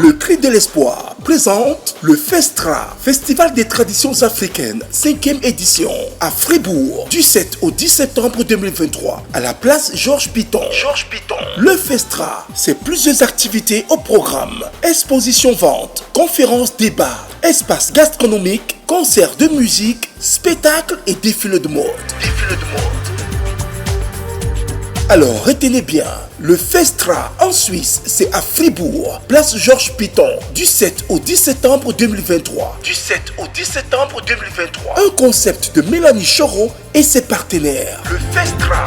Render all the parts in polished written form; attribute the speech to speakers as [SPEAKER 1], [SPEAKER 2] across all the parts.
[SPEAKER 1] Le Cri de l'Espoir présente le FESTRA, Festival des traditions africaines, 5e édition, à Fribourg, du 7 au 10 septembre 2023, à la place Georges Pitton. Le FESTRA, c'est plusieurs activités au programme. Exposition vente, conférences débat, espace gastronomique, concerts de musique, spectacles et défilés de mode. Alors retenez bien, le FESTRA en Suisse, c'est à Fribourg, place Georges Pitton, du 7 au 10 septembre 2023. Un concept de Mélanie Choro et ses partenaires. Le FESTRA.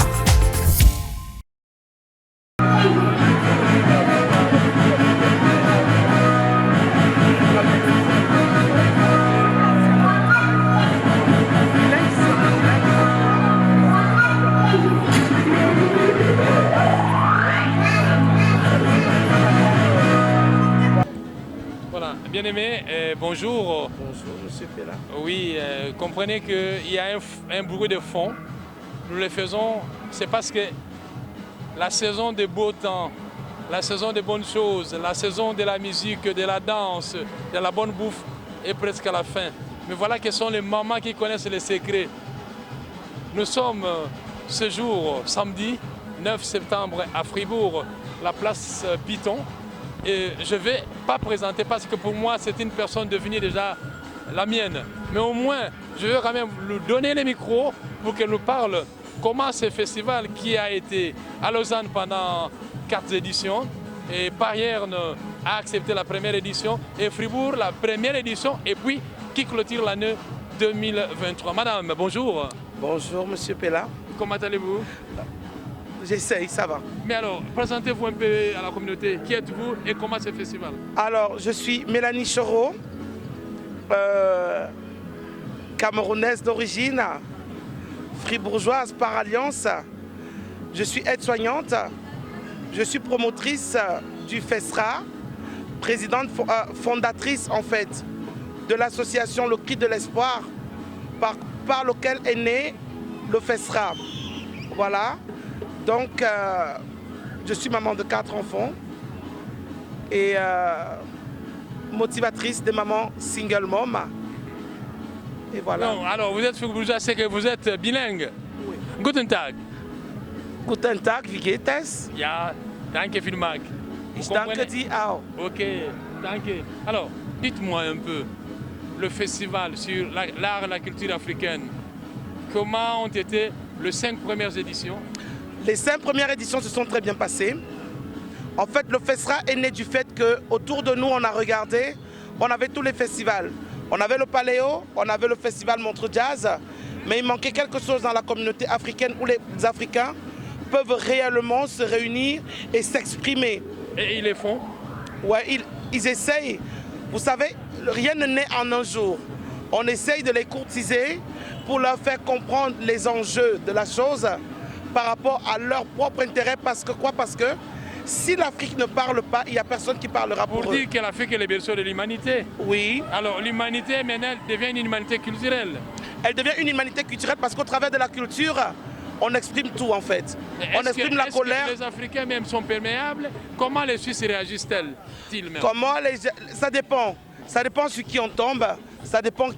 [SPEAKER 2] Bien-aimé, bonjour.
[SPEAKER 3] Bonjour, monsieur Pella.
[SPEAKER 2] Oui, comprenez qu'il y a un bruit de fond. Nous le faisons, c'est parce que la saison des beaux temps, la saison des bonnes choses, la saison de la musique, de la danse, de la bonne bouffe est presque à la fin. Mais voilà quels sont les mamans qui connaissent les secrets. Nous sommes ce jour, samedi 9 septembre à Fribourg, la place Pitton. Et je ne vais pas présenter parce que pour moi c'est une personne devenue déjà la mienne. Mais au moins je veux quand même lui donner le micro pour qu'elle nous parle comment ce festival qui a été à Lausanne pendant 4 éditions et Payerne a accepté la première édition et Fribourg la première édition et puis qui clôture l'année 2023. Madame, bonjour.
[SPEAKER 3] Bonjour, monsieur Pella.
[SPEAKER 2] Comment allez-vous?
[SPEAKER 3] J'essaye, ça va.
[SPEAKER 2] Mais alors, présentez-vous un peu à la communauté. Qui êtes-vous et comment ce festival?
[SPEAKER 3] Alors, je suis Mélanie Choro, camerounaise d'origine, fribourgeoise par alliance. Je suis aide-soignante, je suis promotrice du FESTRA, présidente fondatrice en fait de l'association Le Cri de l'Espoir par lequel est né le FESTRA. Voilà. Donc, je suis maman de 4 enfants et motivatrice de maman single mom. Et voilà.
[SPEAKER 2] Non, alors, vous êtes fribourgeois, c'est que vous êtes bilingue.
[SPEAKER 3] Oui.
[SPEAKER 2] Guten Tag.
[SPEAKER 3] Guten Tag, wie geht es?
[SPEAKER 2] Ja, danke vielmals.
[SPEAKER 3] Ich danke dir auch.
[SPEAKER 2] Ok, danke. Alors, dites-moi un peu, le festival sur l'art et la culture africaine, comment ont été les 5 premières éditions?
[SPEAKER 3] Les 5 premières éditions se sont très bien passées. En fait, le FESTRA est né du fait qu'autour de nous, on a regardé, on avait tous les festivals. On avait le Paléo, on avait le festival Montreux Jazz, mais il manquait quelque chose dans la communauté africaine où les Africains peuvent réellement se réunir et s'exprimer.
[SPEAKER 2] Et ils le font?
[SPEAKER 3] Ouais, ils essayent. Vous savez, rien ne naît en un jour. On essaye de les courtiser pour leur faire comprendre les enjeux de la chose par rapport à leur propre intérêt. Parce que quoi? Parce que si l'Afrique ne parle pas, il n'y a personne qui parlera pour eux.
[SPEAKER 2] Pour dire que l'Afrique est le berceau de l'humanité.
[SPEAKER 3] Oui.
[SPEAKER 2] Alors l'humanité maintenant devient une humanité culturelle.
[SPEAKER 3] Elle devient une humanité culturelle parce qu'au travers de la culture, on exprime tout en fait. On exprime la colère.
[SPEAKER 2] Que les Africains même sont perméables? Comment les Suisses réagissent-elles?
[SPEAKER 3] Ça dépend. Ça dépend sur qui on tombe. Ça dépend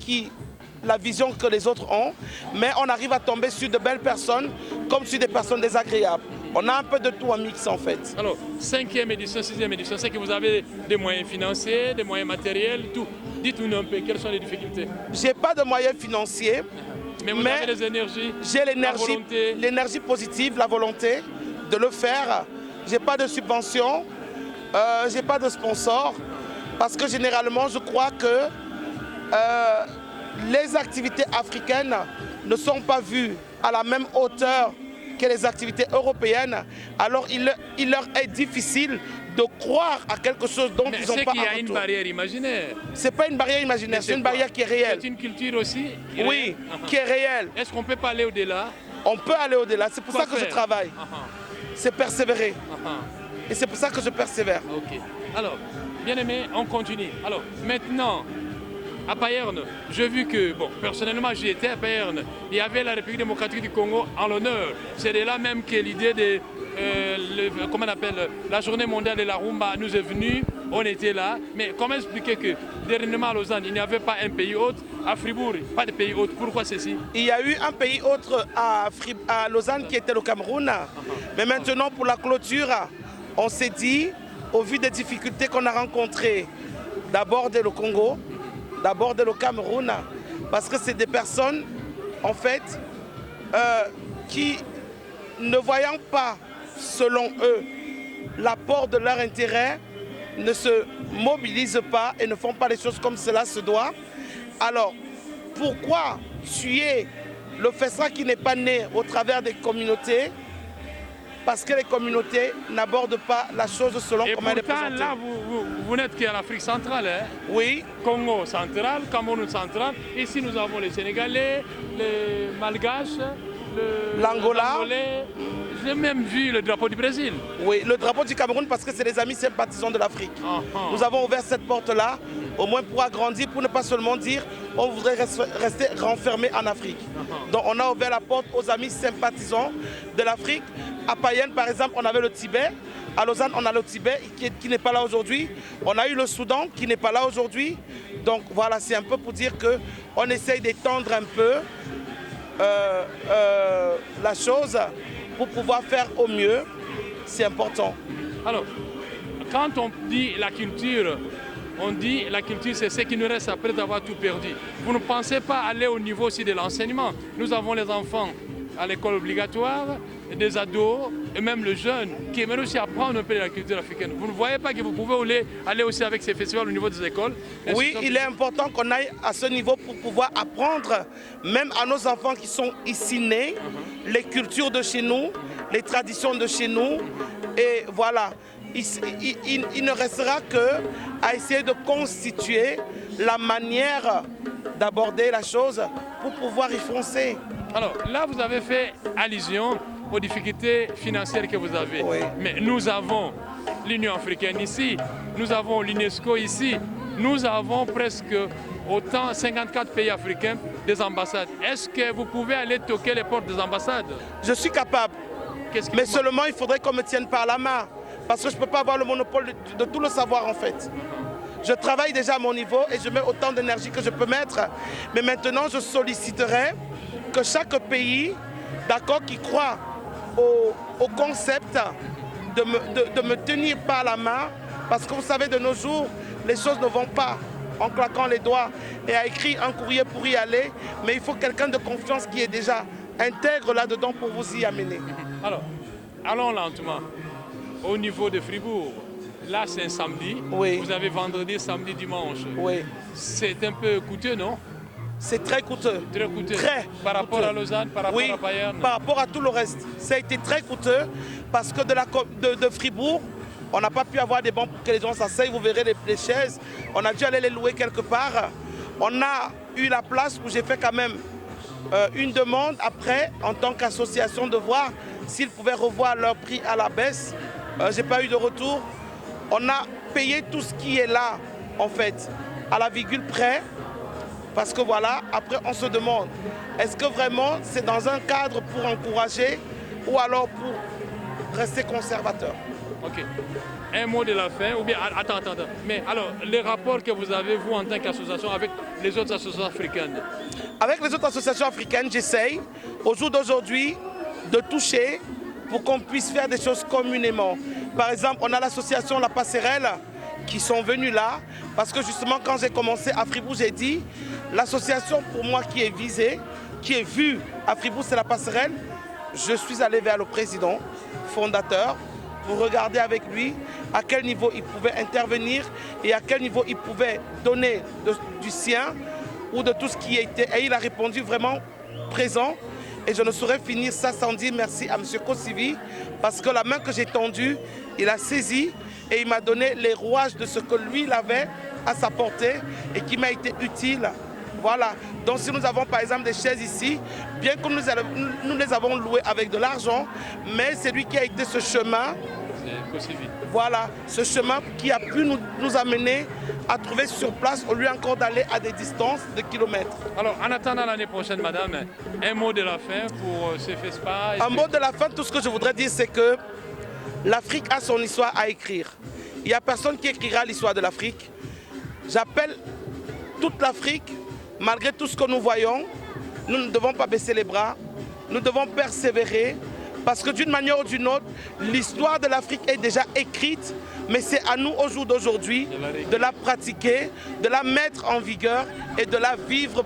[SPEAKER 3] la vision que les autres ont, mais on arrive à tomber sur de belles personnes comme sur des personnes désagréables. On a un peu de tout en mix en fait.
[SPEAKER 2] Alors, 5e édition, 6e édition, c'est que vous avez des moyens financiers, des moyens matériels, tout. Dites-nous un peu, quelles sont les difficultés?
[SPEAKER 3] J'ai pas de moyens financiers.
[SPEAKER 2] Mais vous avez les énergies?
[SPEAKER 3] J'ai l'énergie positive, la volonté de le faire. J'ai pas de subvention, j'ai pas de sponsor, parce que généralement je crois que les activités africaines ne sont pas vues à la même hauteur que les activités européennes. Alors il leur est difficile de croire à quelque chose dont ils n'ont pas
[SPEAKER 2] qu'il y a une barrière imaginaire.
[SPEAKER 3] Ce n'est pas une barrière imaginaire, c'est une barrière qui est réelle.
[SPEAKER 2] C'est une culture aussi?
[SPEAKER 3] Oui, qui est réelle.
[SPEAKER 2] Est-ce qu'on ne peut pas aller au-delà?
[SPEAKER 3] On peut aller au-delà, c'est pour ça que je travaille. C'est persévérer. Et c'est pour ça que je persévère.
[SPEAKER 2] Ok. Alors, bien aimé, on continue. Alors, maintenant, à Payerne, j'ai vu que, bon, personnellement, j'y étais à Payerne. Il y avait la République démocratique du Congo en l'honneur. C'est de là même que l'idée de, comment on appelle, la journée mondiale de la rumba nous est venue on était là. Mais comment expliquer que dernièrement à Lausanne, il n'y avait pas un pays autre, à Fribourg, pas de pays autre? Pourquoi ceci?
[SPEAKER 3] Il y a eu un pays autre à Lausanne qui était le Cameroun. Mais maintenant, pour la clôture, on s'est dit, au vu des difficultés qu'on a rencontrées, d'aborder le Congo, d'aborder le Cameroun, parce que c'est des personnes, en fait, qui, ne voyant pas, selon eux, l'apport de leur intérêt, ne se mobilisent pas et ne font pas les choses comme cela se doit. Alors, pourquoi tuer le FESRA qui n'est pas né au travers des communautés? Parce que les communautés n'abordent pas la chose selon comment elle est présentée.
[SPEAKER 2] Là, vous n'êtes qu'à l'Afrique centrale, hein?
[SPEAKER 3] Oui.
[SPEAKER 2] Congo central, Cameroun central. Ici, nous avons les Sénégalais, les Malgaches,
[SPEAKER 3] l'Angola.
[SPEAKER 2] J'ai même vu le drapeau du Brésil.
[SPEAKER 3] Oui, le drapeau du Cameroun parce que c'est les amis sympathisants de l'Afrique. Nous avons ouvert cette porte-là, au moins pour agrandir, pour ne pas seulement dire on voudrait rester renfermé en Afrique. Donc on a ouvert la porte aux amis sympathisants de l'Afrique. À Payenne, par exemple, on avait le Tibet. À Lausanne, on a le Tibet qui n'est pas là aujourd'hui. On a eu le Soudan qui n'est pas là aujourd'hui. Donc voilà, c'est un peu pour dire qu'on essaye d'étendre un peu la chose pour pouvoir faire au mieux. C'est important.
[SPEAKER 2] Alors, quand on dit la culture, on dit la culture, c'est ce qui nous reste après avoir tout perdu. Vous ne pensez pas aller au niveau aussi de l'enseignement? Nous avons les enfants à l'école obligatoire, des ados et même le jeune qui aimeraient aussi apprendre un peu de la culture africaine. Vous ne voyez pas que vous pouvez aller aussi avec ces festivals au niveau des écoles?
[SPEAKER 3] Oui, il est important qu'on aille à ce niveau pour pouvoir apprendre, même à nos enfants qui sont ici nés, les cultures de chez nous, les traditions de chez nous. Et voilà, il ne restera qu'à essayer de constituer la manière d'aborder la chose pour pouvoir y foncer.
[SPEAKER 2] Alors là, vous avez fait allusion aux difficultés financières que vous avez.
[SPEAKER 3] Oui.
[SPEAKER 2] Mais nous avons l'Union africaine ici, nous avons l'UNESCO ici, nous avons presque autant, 54 pays africains, des ambassades. Est-ce que vous pouvez aller toquer les portes des ambassades?
[SPEAKER 3] Je suis capable, mais seulement il faudrait qu'on me tienne par la main, parce que je ne peux pas avoir le monopole de tout le savoir en fait. Je travaille déjà à mon niveau et je mets autant d'énergie que je peux mettre, mais maintenant je solliciterai que chaque pays, d'accord, qui croit au concept de me tenir par la main, parce que vous savez, de nos jours, les choses ne vont pas en claquant les doigts et à écrire un courrier pour y aller, mais il faut quelqu'un de confiance qui est déjà intègre là-dedans pour vous y amener.
[SPEAKER 2] Alors, allons lentement. Au niveau de Fribourg, là c'est un samedi,
[SPEAKER 3] oui.
[SPEAKER 2] Vous avez vendredi, samedi, dimanche.
[SPEAKER 3] Oui.
[SPEAKER 2] C'est un peu coûteux, non?
[SPEAKER 3] C'est très coûteux.
[SPEAKER 2] Très coûteux.
[SPEAKER 3] Très
[SPEAKER 2] par rapport
[SPEAKER 3] coûteux.
[SPEAKER 2] À Lausanne, par rapport à Payerne?
[SPEAKER 3] Par rapport à tout le reste. Ça a été très coûteux parce que de Fribourg, on n'a pas pu avoir des bancs pour que les gens s'asseyent. Vous verrez les chaises. On a dû aller les louer quelque part. On a eu la place où j'ai fait quand même une demande après, en tant qu'association, de voir s'ils pouvaient revoir leur prix à la baisse. Je n'ai pas eu de retour. On a payé tout ce qui est là, en fait, à la virgule près. Parce que voilà, après on se demande, est-ce que vraiment c'est dans un cadre pour encourager ou alors pour rester conservateur?
[SPEAKER 2] Ok. Un mot de la fin, ou bien, attends. Mais alors, les rapports que vous avez, vous, en tant qu'association, avec les autres associations africaines?
[SPEAKER 3] Avec les autres associations africaines, j'essaye, au jour d'aujourd'hui, de toucher pour qu'on puisse faire des choses communément. Par exemple, on a l'association La Passerelle qui sont venus là, parce que justement, quand j'ai commencé à Fribourg, j'ai dit, l'association pour moi qui est visée, qui est vue à Fribourg, c'est La Passerelle. Je suis allé vers le président fondateur pour regarder avec lui à quel niveau il pouvait intervenir et à quel niveau il pouvait donner du sien ou de tout ce qui était. Et il a répondu vraiment présent. Et je ne saurais finir ça sans dire merci à M. Kosivi, parce que la main que j'ai tendue, il a saisi et il m'a donné les rouages de ce que lui il avait à sa portée et qui m'a été utile. Voilà. Donc si nous avons par exemple des chaises ici, bien que nous les avons louées avec de l'argent, mais c'est lui qui a été ce chemin. Voilà, ce chemin qui a pu nous amener à trouver sur place au lieu encore d'aller à des distances de kilomètres.
[SPEAKER 2] Alors, en attendant l'année prochaine, madame, un mot de la fin pour ce FESPA.
[SPEAKER 3] Un mot de la fin, tout ce que je voudrais dire, c'est que l'Afrique a son histoire à écrire. il n'y a personne qui écrira l'histoire de l'Afrique. J'appelle toute l'Afrique, malgré tout ce que nous voyons, nous ne devons pas baisser les bras, nous devons persévérer, parce que d'une manière ou d'une autre, l'histoire de l'Afrique est déjà écrite, mais c'est à nous au jour d'aujourd'hui de la pratiquer, de la mettre en vigueur et de la vivre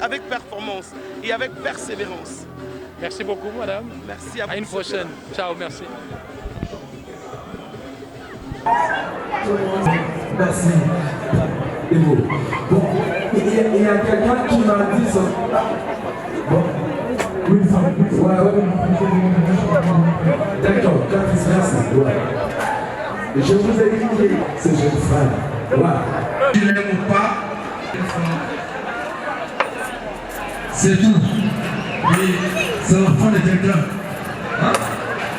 [SPEAKER 3] avec performance et avec persévérance.
[SPEAKER 2] Merci beaucoup, madame.
[SPEAKER 3] Merci à vous.
[SPEAKER 2] À une prochaine. Ciao, merci.
[SPEAKER 4] Merci. Et vous. Bon, il y a quelqu'un qui m'a dit ça. Bon. Oui, ouais. D'accord, merci. Ouais. Je vous ai dit, ce jeune frère. Ouais. Tu n'aimes pas. C'est tout. Et c'est l'enfant de quelqu'un. Hein?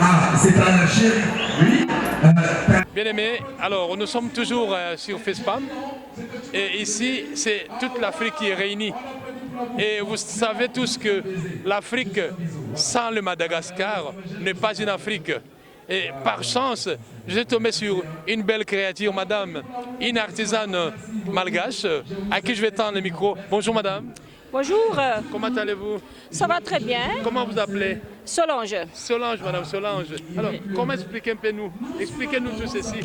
[SPEAKER 4] Ah, c'est un chéri. Oui.
[SPEAKER 2] Bien aimé, alors nous sommes toujours sur FESPAM et ici c'est toute l'Afrique qui est réunie. Et vous savez tous que l'Afrique sans le Madagascar n'est pas une Afrique. Et par chance, je suis tombé sur une belle créature, madame, une artisane malgache à qui je vais tendre le micro. Bonjour madame.
[SPEAKER 5] Bonjour.
[SPEAKER 2] Comment allez-vous?
[SPEAKER 5] Ça va très bien.
[SPEAKER 2] Comment vous appelez?
[SPEAKER 5] Solange.
[SPEAKER 2] Solange, madame Solange. Alors, comment expliquer un peu nous? Expliquez-nous tout ceci.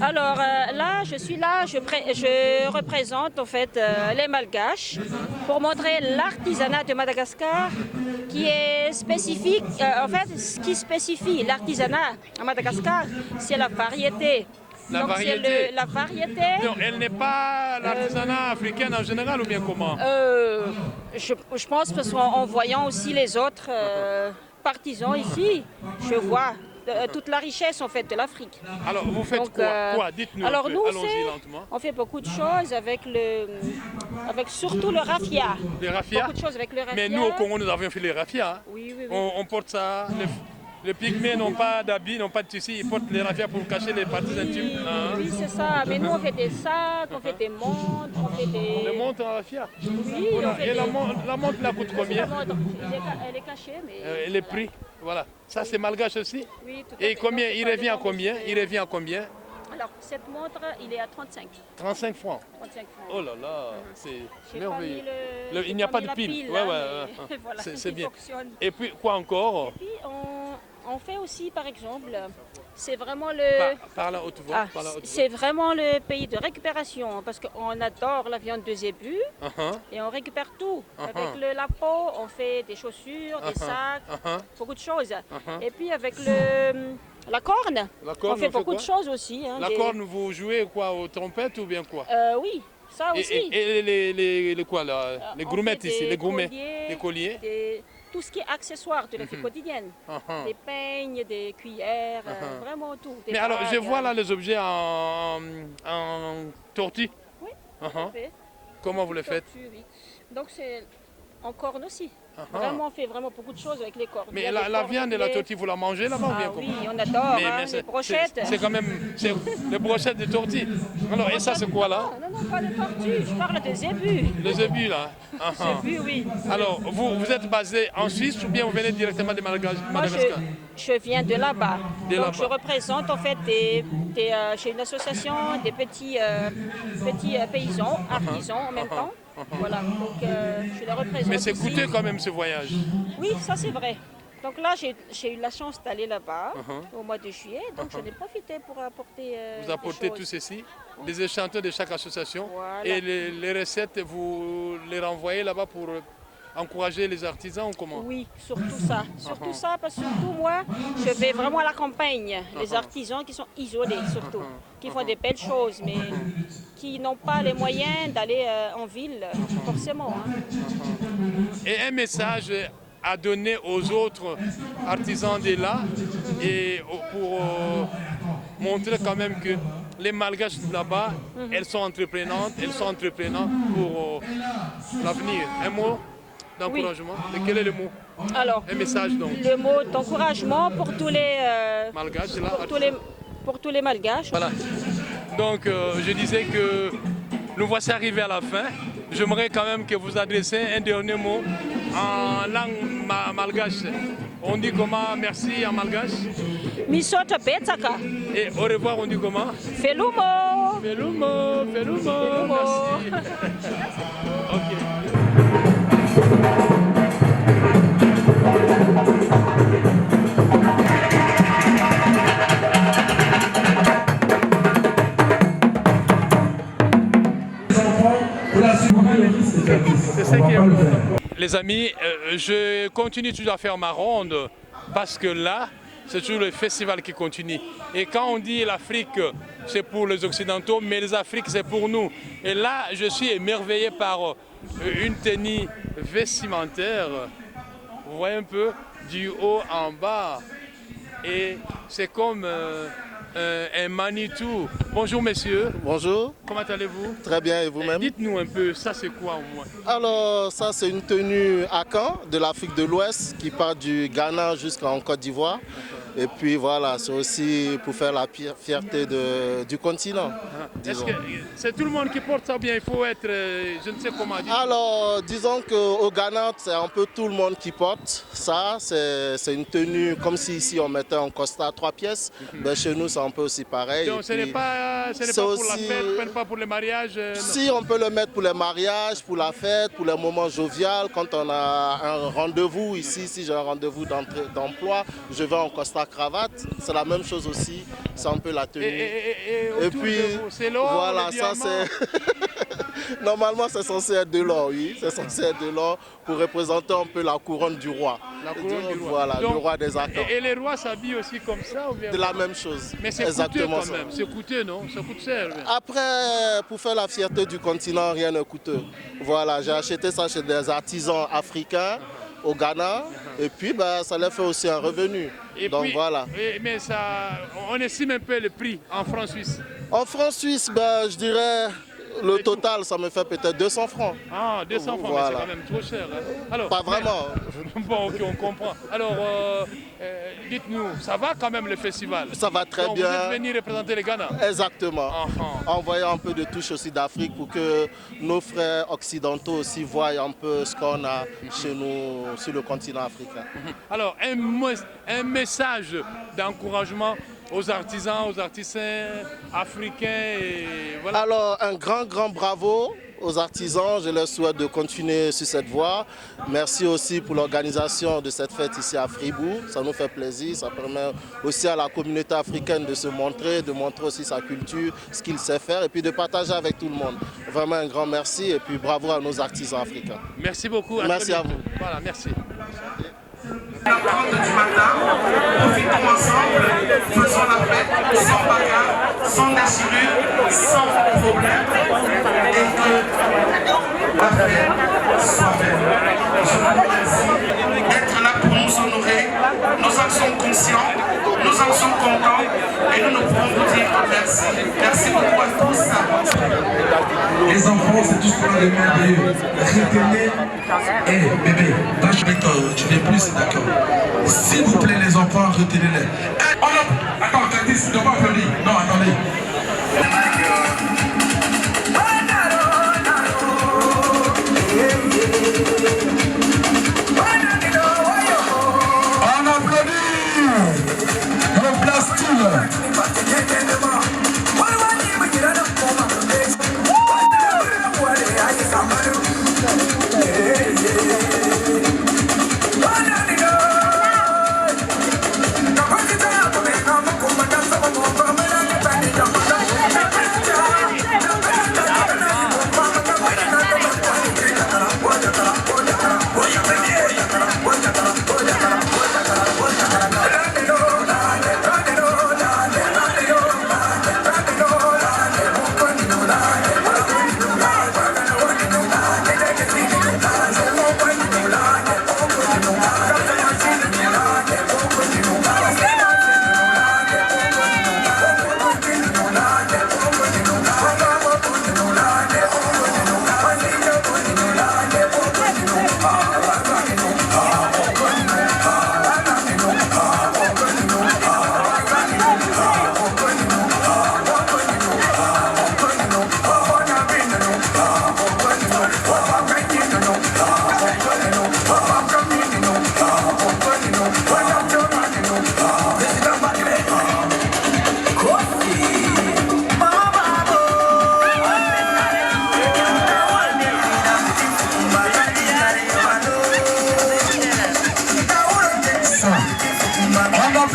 [SPEAKER 5] Alors là, je représente en fait les Malgaches pour montrer l'artisanat de Madagascar qui est spécifique. En fait, ce qui spécifie l'artisanat à Madagascar, c'est la variété.
[SPEAKER 2] La
[SPEAKER 5] Donc
[SPEAKER 2] variété.
[SPEAKER 5] la variété.
[SPEAKER 2] Non, elle n'est pas l'artisanat africain en général ou bien comment?
[SPEAKER 5] Je pense parce qu'en voyant aussi les autres partisans ici, je vois toute la richesse en fait de l'Afrique.
[SPEAKER 2] Alors vous faites
[SPEAKER 5] Donc,
[SPEAKER 2] quoi dites-nous.
[SPEAKER 5] Alors nous,
[SPEAKER 2] allons-y lentement.
[SPEAKER 5] on fait beaucoup de choses avec surtout le raffia.
[SPEAKER 2] Les raffias?
[SPEAKER 5] Beaucoup de choses avec le raffia.
[SPEAKER 2] Mais nous au Congo nous avions fait les raffias. Hein.
[SPEAKER 5] Oui.
[SPEAKER 2] On porte ça. Les pygmées n'ont pas d'habits, n'ont pas de tissu, ils portent les raffias pour cacher les parties intimes. Hein.
[SPEAKER 5] Oui, c'est ça. Mais nous, on fait des sacs, on fait des montres, on fait des...
[SPEAKER 2] Les montres en raffia?
[SPEAKER 5] Oui, on fait
[SPEAKER 2] Et
[SPEAKER 5] des...
[SPEAKER 2] la montre, la coûte combien?
[SPEAKER 5] La montre, elle est cachée, mais...
[SPEAKER 2] Les prix, voilà. Ça, c'est malgache aussi?
[SPEAKER 5] Oui, tout à
[SPEAKER 2] Et
[SPEAKER 5] fait.
[SPEAKER 2] combien?
[SPEAKER 5] Donc,
[SPEAKER 2] Il
[SPEAKER 5] c'est
[SPEAKER 2] revient à
[SPEAKER 5] pas
[SPEAKER 2] combien?
[SPEAKER 5] des
[SPEAKER 2] Il revient à combien?
[SPEAKER 5] Alors, cette montre, il est à 35.
[SPEAKER 2] 35 francs.
[SPEAKER 5] 35 francs.
[SPEAKER 2] Oh là là, c'est
[SPEAKER 5] J'ai
[SPEAKER 2] merveilleux.
[SPEAKER 5] pas mis
[SPEAKER 2] Il n'y a pas de
[SPEAKER 5] la
[SPEAKER 2] pile.
[SPEAKER 5] là,
[SPEAKER 2] Ouais.
[SPEAKER 5] mais voilà,
[SPEAKER 2] C'est
[SPEAKER 5] il
[SPEAKER 2] bien.
[SPEAKER 5] fonctionne.
[SPEAKER 2] Et puis, quoi encore?
[SPEAKER 5] Puis, on fait aussi, par exemple, c'est vraiment le...
[SPEAKER 2] Par la haute voix.
[SPEAKER 5] C'est vraiment le pays de récupération parce qu'on adore la viande de zébu et on récupère tout. Avec la peau, on fait des chaussures, des sacs, beaucoup de choses. Et puis avec la corne, on fait beaucoup de choses aussi. Hein,
[SPEAKER 2] la corne, vous jouez quoi, aux trompettes ou bien quoi?
[SPEAKER 5] Oui, ça aussi.
[SPEAKER 2] Et les quoi là? Les grummettes ici, les gourmets, les colliers.
[SPEAKER 5] Tout ce qui est accessoire de la vie quotidienne. Des peignes, des cuillères, vraiment tout.
[SPEAKER 2] Mais alors, je vois là les objets en tortue.
[SPEAKER 5] Oui, tout à fait.
[SPEAKER 2] Comment vous les faites?
[SPEAKER 5] Oui. Donc c'est en corne aussi. Vraiment, on fait vraiment beaucoup de choses avec les cornes.
[SPEAKER 2] Mais la viande et la tortue, vous la mangez là-bas ou bien comment?
[SPEAKER 5] Oui, on adore, les brochettes.
[SPEAKER 2] C'est quand même les brochettes de tortue. Alors, et ça, c'est quoi là?
[SPEAKER 5] Non, pas de tortue, je parle de zébus.
[SPEAKER 2] Les zébus là?
[SPEAKER 5] Zébus, oui.
[SPEAKER 2] Alors, vous êtes basé en Suisse ou bien vous venez directement de Madagascar?
[SPEAKER 5] Moi, je viens de là-bas. Donc, je représente en fait chez une association des petits paysans, artisans en même temps. Voilà, donc je les représente.
[SPEAKER 2] Mais c'est
[SPEAKER 5] ici.
[SPEAKER 2] coûteux quand même ce voyage.
[SPEAKER 5] Oui, ça c'est vrai. Donc là, j'ai eu la chance d'aller là-bas au mois de juillet, donc j'en ai profité pour apporter
[SPEAKER 2] vous apportez tout ceci, des échantillons de chaque association,
[SPEAKER 5] voilà.
[SPEAKER 2] Et les recettes, vous les renvoyez là-bas pour encourager les artisans ou comment?
[SPEAKER 5] Oui, surtout ça. Surtout ça, parce que surtout moi, je vais vraiment à la campagne. Les artisans qui sont isolés surtout, qui font des belles choses, mais qui n'ont pas les moyens d'aller en ville, forcément. Hein.
[SPEAKER 2] Et un message à donner aux autres artisans de là, et pour montrer quand même que les Malgaches là-bas, elles sont entreprenantes, elles sont entreprenantes pour l'avenir. Un mot d'encouragement. Et quel est le mot?
[SPEAKER 5] Alors,
[SPEAKER 2] un message donc.
[SPEAKER 5] Le mot d'encouragement pour tous les
[SPEAKER 2] Malgaches, là,
[SPEAKER 5] pour tous les Malgaches.
[SPEAKER 2] Voilà. Donc je disais que nous voici arrivés à la fin. J'aimerais quand même que vous adressiez un dernier mot en langue malgache. On dit comment merci en malgache?
[SPEAKER 5] Misoto Betsaka.
[SPEAKER 2] Et au revoir, on dit comment?
[SPEAKER 5] Felumo.
[SPEAKER 2] Felumo, Felumo. Merci. Ok. C'est ça qui est important. Les amis, je continue toujours à faire ma ronde parce que là, c'est toujours le festival qui continue. Et quand on dit l'Afrique, c'est pour les Occidentaux, mais les Afriques, c'est pour nous. Et là, je suis émerveillé par une tenue vestimentaire. Vous voyez un peu, du haut en bas. Et c'est comme un Manitou. Bonjour messieurs.
[SPEAKER 6] Bonjour.
[SPEAKER 2] Comment allez-vous?
[SPEAKER 6] Très bien, et vous-même?
[SPEAKER 2] Dites-nous un peu, ça c'est quoi au moins?
[SPEAKER 6] Alors, ça c'est une tenue Akan de l'Afrique de l'Ouest qui part du Ghana jusqu'en Côte d'Ivoire. Et puis voilà, c'est aussi pour faire la fierté du continent.
[SPEAKER 2] Est-ce que c'est tout le monde qui porte ça ou bien il faut être, je ne sais comment dire?
[SPEAKER 6] Alors, disons qu'au Ghana, c'est un peu tout le monde qui porte ça. C'est une tenue comme si ici on mettait un costard 3 pièces. Ben, chez nous, c'est un peu aussi pareil.
[SPEAKER 2] Donc ce n'est pas pour la fête, même pas pour les mariages?
[SPEAKER 6] Si, on peut le mettre pour les mariages, pour la fête, pour les moments joviaux. Quand on a un rendez-vous ici, si j'ai un rendez-vous d'emploi, je vais en costard cravate, c'est la même chose aussi, c'est un peu la tenue.
[SPEAKER 2] Et puis, c'est l'or,
[SPEAKER 6] voilà, ça c'est... Normalement, c'est censé être de l'or, oui, c'est censé être de l'or pour représenter un peu la couronne du roi.
[SPEAKER 2] La couronne du roi.
[SPEAKER 6] Voilà,
[SPEAKER 2] donc,
[SPEAKER 6] le roi des Akans.
[SPEAKER 2] Et les rois s'habillent aussi comme ça ou bien?
[SPEAKER 6] De la même chose.
[SPEAKER 2] Mais c'est coûteux quand même, c'est coûteux, non? Ça coûte cher.
[SPEAKER 6] Après, pour faire la fierté du continent, rien n'est coûteux. Voilà, j'ai acheté ça chez des artisans africains au Ghana, et puis bah, ça leur fait aussi un revenu.
[SPEAKER 2] Et
[SPEAKER 6] donc
[SPEAKER 2] puis,
[SPEAKER 6] voilà.
[SPEAKER 2] Mais ça, on estime un peu le prix en francs suisses.
[SPEAKER 6] En francs suisses, bah, je dirais le total, ça me fait peut-être 200 francs.
[SPEAKER 2] Ah, 200 francs, voilà. Mais c'est quand même trop cher. Hein. Alors,
[SPEAKER 6] pas vraiment.
[SPEAKER 2] Bon, ok, on comprend. Alors, dites-nous, ça va quand même le festival?
[SPEAKER 6] Ça va très bien.
[SPEAKER 2] Vous êtes venu représenter les Ghana?
[SPEAKER 6] Exactement. Envoyer un peu de touche aussi d'Afrique pour que nos frères occidentaux aussi voient un peu ce qu'on a chez nous sur le continent africain.
[SPEAKER 2] Alors, un message d'encouragement aux artisans, aux artisans africains. Et voilà.
[SPEAKER 6] Alors, un grand bravo aux artisans. Je leur souhaite de continuer sur cette voie. Merci aussi pour l'organisation de cette fête ici à Fribourg. Ça nous fait plaisir. Ça permet aussi à la communauté africaine de se montrer, de montrer aussi sa culture, ce qu'il sait faire et puis de partager avec tout le monde. Vraiment un grand merci et puis bravo à nos artisans africains.
[SPEAKER 2] Merci beaucoup.
[SPEAKER 6] Merci à vous.
[SPEAKER 2] Voilà, merci.
[SPEAKER 3] À 30 du matin, profitons ensemble, faisons la fête sans bagarre, sans déchirure, sans problème, et que la fête soit belle. Je vous remercie d'être là pour nous honorer. Nous en sommes conscients, nous en sommes contents, et nous ne pouvons vous dire merci. Merci beaucoup à tous.
[SPEAKER 4] Les enfants, c'est tout ce qu'on a de merveilleux. Retenez. Bébé, vache avec toi, tu n'es plus, d'accord. S'il vous plaît, les enfants, retenez-les. Attends, Candice, ne pas applaudir. Non, attendez. On applaudit le plastique.
[SPEAKER 7] Come on,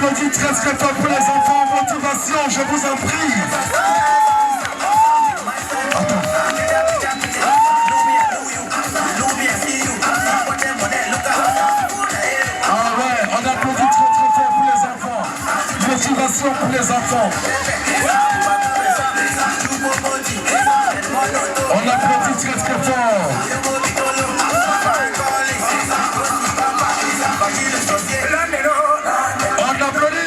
[SPEAKER 4] applaudit très très fort pour les enfants. Motivation, je vous en prie. Attends. Ah ouais, on applaudit très très fort pour les enfants. Motivation pour les enfants. On applaudit très très fort. On applaudit.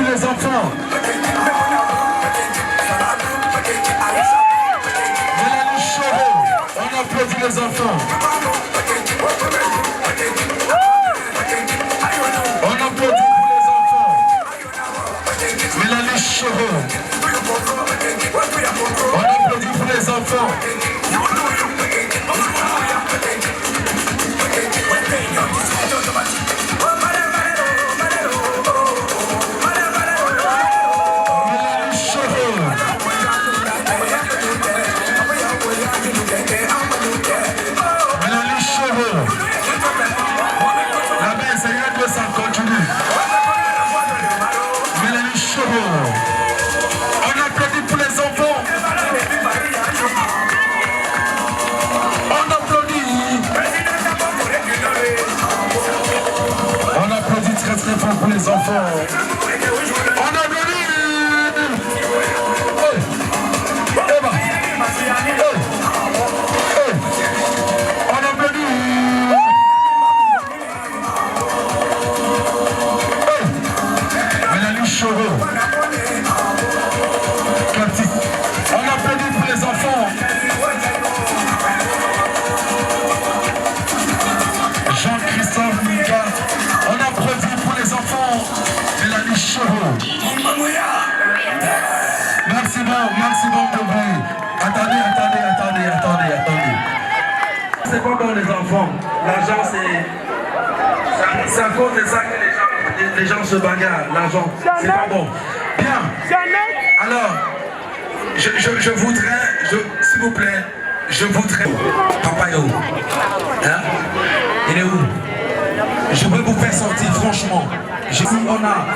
[SPEAKER 4] Les enfants. Mélanie Choro, on applaudit les enfants. On applaudit pour les enfants. Mélanie Choro. On applaudit pour les enfants. Pour les enfants. On a donné. On a donné. Mélanie Choro. On applaudit pour les enfants. Jean-Christophe Mika. On applaudit pour les enfants. Mélanie Choro. Merci bon de vous. Attendez. C'est pas bon les enfants. L'argent c'est à cause de ça que les gens se bagarrent. L'argent, c'est pas bon. Bien. Alors, je voudrais, s'il vous plaît, je voudrais. Papa yo. Hein? Il est où? Je veux vous faire sortir, franchement. On a...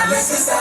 [SPEAKER 7] This is